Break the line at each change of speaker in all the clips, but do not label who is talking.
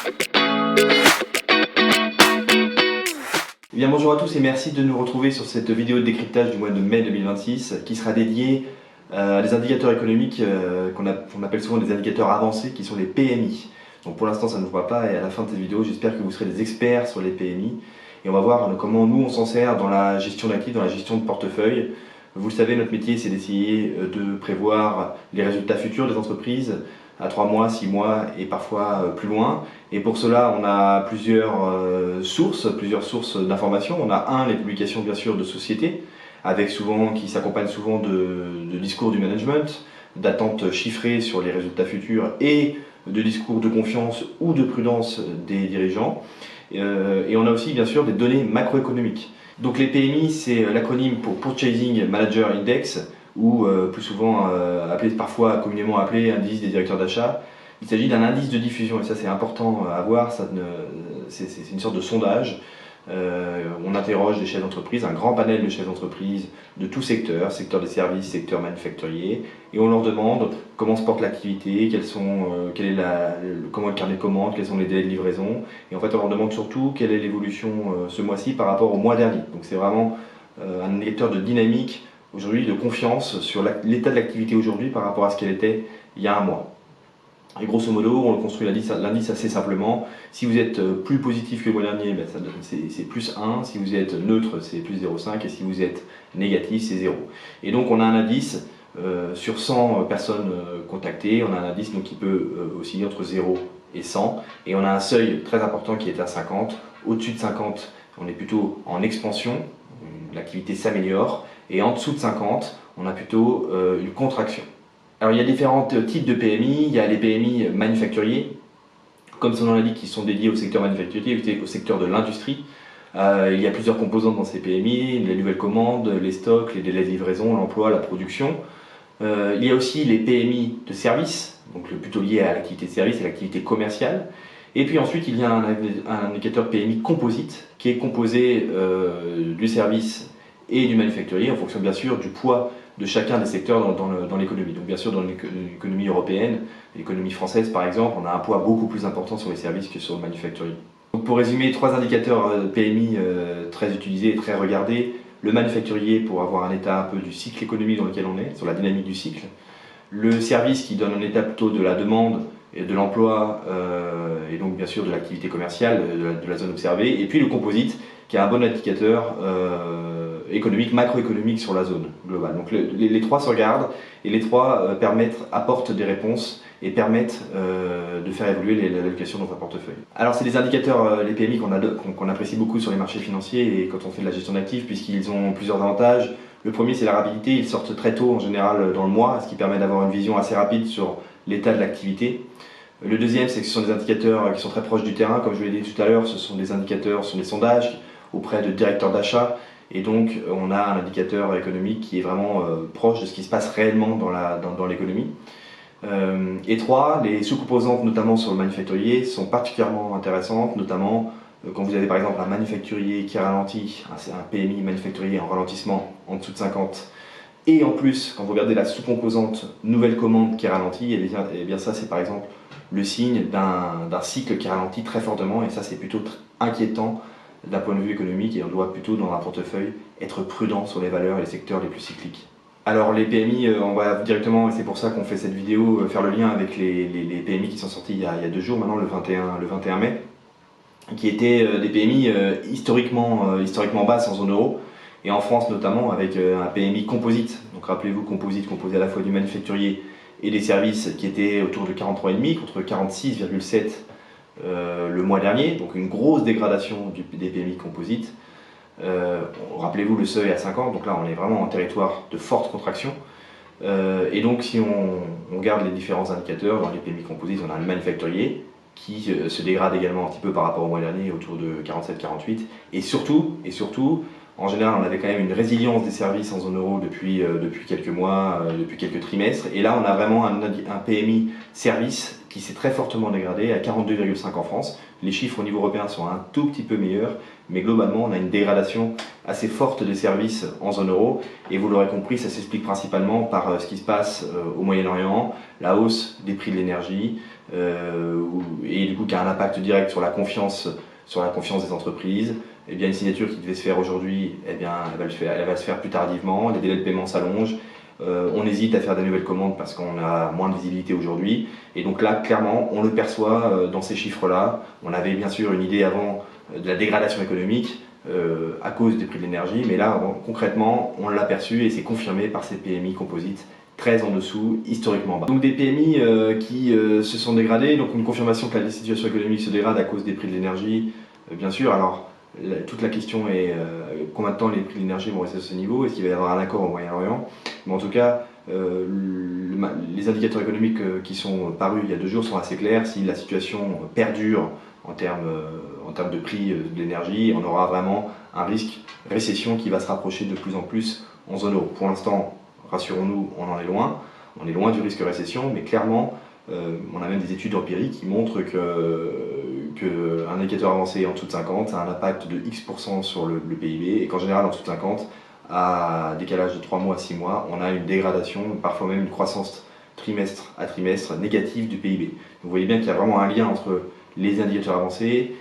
Eh bien, bonjour à tous et merci de nous retrouver sur cette vidéo de décryptage du mois de mai 2026 qui sera dédiée à des indicateurs économiques qu'on appelle souvent des indicateurs avancés qui sont les PMI. Donc pour l'instant ça ne vous voit pas et à la fin de cette vidéo j'espère que vous serez des experts sur les PMI et on va voir comment nous on s'en sert dans la gestion d'actifs, dans la gestion de portefeuille. Vous le savez, notre métier c'est d'essayer de prévoir les résultats futurs des entreprises à 3 mois, 6 mois et parfois plus loin. Et pour cela, on a plusieurs sources d'informations. On a les publications bien sûr de sociétés, qui s'accompagnent souvent de discours du management, d'attentes chiffrées sur les résultats futurs et de discours de confiance ou de prudence des dirigeants. Et on a aussi bien sûr des données macroéconomiques. Donc les PMI, c'est l'acronyme pour Purchasing Manager Index, ou plus souvent parfois communément appelé indice des directeurs d'achat. Il s'agit d'un indice de diffusion et ça c'est important à voir, c'est une sorte de sondage. On interroge des chefs d'entreprise, un grand panel de chefs d'entreprise de tout secteur, secteur des services, secteur manufacturier, et on leur demande comment se porte l'activité, comment est le carnet de commandes, quels sont les délais de livraison, et en fait on leur demande surtout quelle est l'évolution ce mois-ci par rapport au mois dernier. Donc c'est vraiment un indicateur de dynamique aujourd'hui, de confiance sur l'état de l'activité aujourd'hui par rapport à ce qu'elle était il y a un mois. Et grosso modo, on le construit l'indice assez simplement. Si vous êtes plus positif que le mois dernier, c'est plus 1. Si vous êtes neutre, c'est plus 0,5. Et si vous êtes négatif, c'est 0. Et donc on a un indice sur 100 personnes contactées. On a un indice donc, qui peut osciller entre 0 et 100. Et on a un seuil très important qui est à 50. Au-dessus de 50, on est plutôt en expansion. L'activité s'améliore. Et en dessous de 50, on a plutôt une contraction. Alors il y a différents types de PMI, il y a les PMI manufacturiers, comme son nom l'indique, qui sont dédiés au secteur manufacturier, au secteur de l'industrie. Il y a plusieurs composantes dans ces PMI, les nouvelles commandes, les stocks, les délais de livraison, l'emploi, la production. Il y a aussi les PMI de services, donc plutôt liés à l'activité de service et à l'activité commerciale. Et puis ensuite il y a un indicateur PMI composite, qui est composé du service et du manufacturier, en fonction bien sûr du poids de chacun des secteurs dans l'économie. Donc bien sûr dans l'économie européenne, l'économie française par exemple, on a un poids beaucoup plus important sur les services que sur le manufacturier. Donc pour résumer, 3 indicateurs PMI très utilisés et très regardés. Le manufacturier pour avoir un état un peu du cycle économique dans lequel on est, sur la dynamique du cycle. Le service qui donne un état plutôt de la demande et de l'emploi et donc bien sûr de l'activité commerciale, de la zone observée. Et puis le composite qui est un bon indicateur économique, macroéconomique sur la zone globale. Donc les 3 se regardent et les 3 apportent des réponses et permettent de faire évoluer l'allocation dans un portefeuille. Alors c'est des indicateurs, les PMI qu'on apprécie beaucoup sur les marchés financiers et quand on fait de la gestion d'actifs puisqu'ils ont plusieurs avantages. Le premier c'est la rapidité, ils sortent très tôt en général dans le mois, ce qui permet d'avoir une vision assez rapide sur l'état de l'activité. Le deuxième c'est que ce sont des indicateurs qui sont très proches du terrain, comme je vous l'ai dit tout à l'heure, ce sont des sondages auprès de directeurs d'achat. Et donc on a un indicateur économique qui est vraiment proche de ce qui se passe réellement dans l'économie. Et 3, les sous-composantes notamment sur le manufacturier sont particulièrement intéressantes, notamment quand vous avez par exemple un manufacturier qui ralentit, un PMI manufacturier en ralentissement en dessous de 50, et en plus quand vous regardez la sous-composante nouvelle commande qui ralentit, et bien ça c'est par exemple le signe d'un cycle qui ralentit très fortement et ça c'est plutôt inquiétant d'un point de vue économique et on doit plutôt dans un portefeuille être prudent sur les valeurs et les secteurs les plus cycliques. Alors les PMI, on va directement, et c'est pour ça qu'on fait cette vidéo, faire le lien avec les PMI qui sont sortis il y a 2 jours maintenant, le 21 mai, qui étaient des PMI historiquement basses en zone euro, et en France notamment avec un PMI composite. Donc rappelez-vous, composite composé à la fois du manufacturier et des services qui étaient autour de 43,5 contre 46,7 le mois dernier, donc une grosse dégradation des PMI composites. Rappelez-vous le seuil à 50, donc là on est vraiment en territoire de forte contraction. Et donc si on regarde les différents indicateurs, dans les PMI composites, on a le manufacturier qui se dégrade également un petit peu par rapport au mois dernier, autour de 47-48. Et surtout, En général, on avait quand même une résilience des services en zone euro depuis quelques mois, depuis quelques trimestres. Et là, on a vraiment un PMI service qui s'est très fortement dégradé à 42,5 en France. Les chiffres au niveau européen sont un tout petit peu meilleurs, mais globalement, on a une dégradation assez forte des services en zone euro. Et vous l'aurez compris, ça s'explique principalement par ce qui se passe au Moyen-Orient, la hausse des prix de l'énergie, et du coup qui a un impact direct sur la confiance des entreprises. Eh bien, une signature qui devait se faire aujourd'hui, eh bien, elle va se faire plus tardivement, les délais de paiement s'allongent, on hésite à faire des nouvelles commandes parce qu'on a moins de visibilité aujourd'hui. Et donc là, clairement, on le perçoit dans ces chiffres-là. On avait bien sûr une idée avant de la dégradation économique à cause des prix de l'énergie, mais là, concrètement, on l'a perçu et c'est confirmé par ces PMI composites très en dessous, historiquement bas. Donc des PMI qui se sont dégradés, donc une confirmation que la situation économique se dégrade à cause des prix de l'énergie, bien sûr. Alors toute la question est combien de temps les prix de l'énergie vont rester à ce niveau, est-ce qu'il va y avoir un accord au Moyen-Orient. Mais en tout cas, les indicateurs économiques qui sont parus il y a 2 jours sont assez clairs. Si la situation perdure en termes de prix de l'énergie, on aura vraiment un risque récession qui va se rapprocher de plus en plus en zone euro. Pour l'instant, rassurons-nous, on en est loin. On est loin du risque récession, mais clairement, on a même des études empiriques qui montrent qu'un indicateur avancé en dessous de 50 a un impact de X% sur le PIB, et qu'en général, en dessous de 50, à décalage de 3 mois à 6 mois, on a une dégradation, parfois même une croissance trimestre à trimestre négative du PIB. Vous voyez bien qu'il y a vraiment un lien entre les indicateurs avancés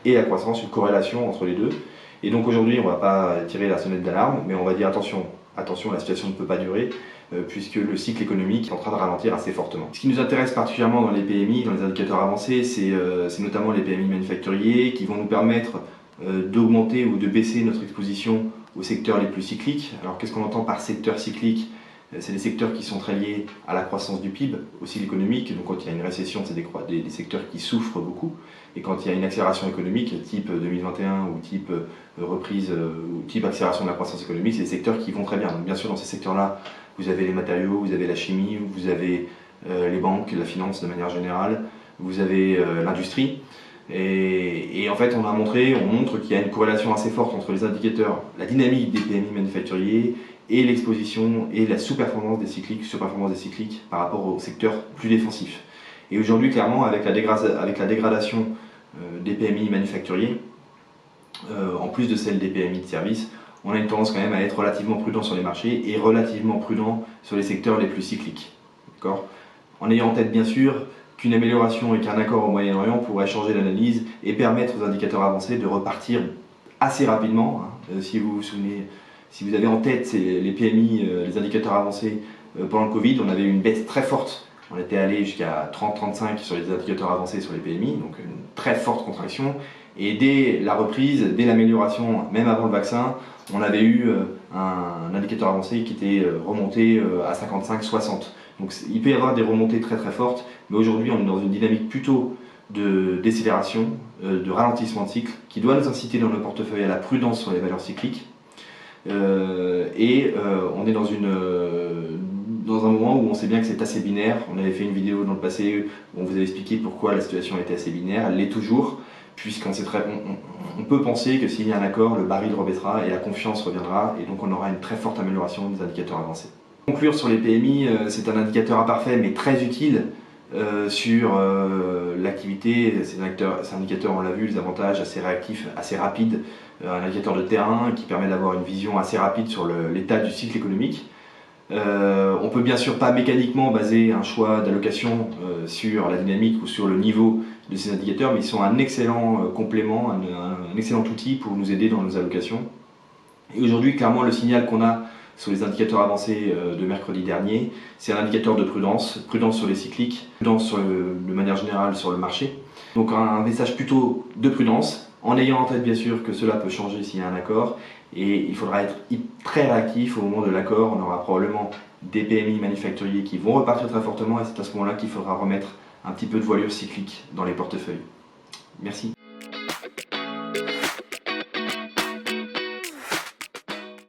et la croissance, une corrélation entre les deux. Et donc aujourd'hui, on ne va pas tirer la sonnette d'alarme, mais on va dire attention, la situation ne peut pas durer, puisque le cycle économique est en train de ralentir assez fortement. Ce qui nous intéresse particulièrement dans les PMI, dans les indicateurs avancés, c'est notamment les PMI manufacturiers qui vont nous permettre d'augmenter ou de baisser notre exposition aux secteurs les plus cycliques. Alors qu'est-ce qu'on entend par secteur cyclique ? C'est des secteurs qui sont très liés à la croissance du PIB, au cycle économique. Donc quand il y a une récession, c'est des secteurs qui souffrent beaucoup. Et quand il y a une accélération économique, type 2021 ou type reprise, ou type accélération de la croissance économique, c'est des secteurs qui vont très bien. Donc bien sûr, dans ces secteurs-là, vous avez les matériaux, vous avez la chimie, vous avez les banques, la finance de manière générale, vous avez l'industrie. Et en fait, on montre qu'il y a une corrélation assez forte entre les indicateurs, la dynamique des PMI manufacturiers et l'exposition et la surperformance des cycliques par rapport aux secteurs plus défensifs. Et aujourd'hui, clairement, avec la dégradation des PMI manufacturiers, en plus de celle des PMI de services, on a une tendance quand même à être relativement prudent sur les marchés et relativement prudent sur les secteurs les plus cycliques. En ayant en tête bien sûr qu'une amélioration et qu'un accord au Moyen-Orient pourrait changer l'analyse et permettre aux indicateurs avancés de repartir assez rapidement. Si vous vous souvenez, si vous avez en tête les PMI, les indicateurs avancés pendant le Covid, on avait eu une baisse très forte. On était allé jusqu'à 30-35 sur les indicateurs avancés sur les PMI, donc une très forte contraction. Et dès la reprise, dès l'amélioration, même avant le vaccin, on avait eu un indicateur avancé qui était remonté à 55-60. Donc il peut y avoir des remontées très très fortes, mais aujourd'hui on est dans une dynamique plutôt de décélération, de ralentissement de cycle, qui doit nous inciter dans nos portefeuilles à la prudence sur les valeurs cycliques. On est dans un moment où on sait bien que c'est assez binaire. On avait fait une vidéo dans le passé où on vous avait expliqué pourquoi la situation était assez binaire. Elle l'est toujours, puisqu'on peut penser que s'il y a un accord, le baril rebaissera et la confiance reviendra, et donc on aura une très forte amélioration des indicateurs avancés. Pour conclure sur les PMI, c'est un indicateur imparfait mais très utile sur l'activité. C'est un indicateur, on l'a vu, les avantages assez réactifs, assez rapides, un indicateur de terrain qui permet d'avoir une vision assez rapide sur l'état du cycle économique. On peut bien sûr pas mécaniquement baser un choix d'allocation sur la dynamique ou sur le niveau de ces indicateurs, mais ils sont un excellent complément, un excellent outil pour nous aider dans nos allocations. Et aujourd'hui, clairement, le signal qu'on a sur les indicateurs avancés de mercredi dernier, c'est un indicateur de prudence sur les cycliques, prudence de manière générale sur le marché. Donc un message plutôt de prudence, en ayant en tête bien sûr que cela peut changer s'il y a un accord, et il faudra être très réactif au moment de l'accord. On aura probablement des PMI manufacturiers qui vont repartir très fortement, et c'est à ce moment-là qu'il faudra remettre un petit peu de voilure cyclique dans les portefeuilles. Merci.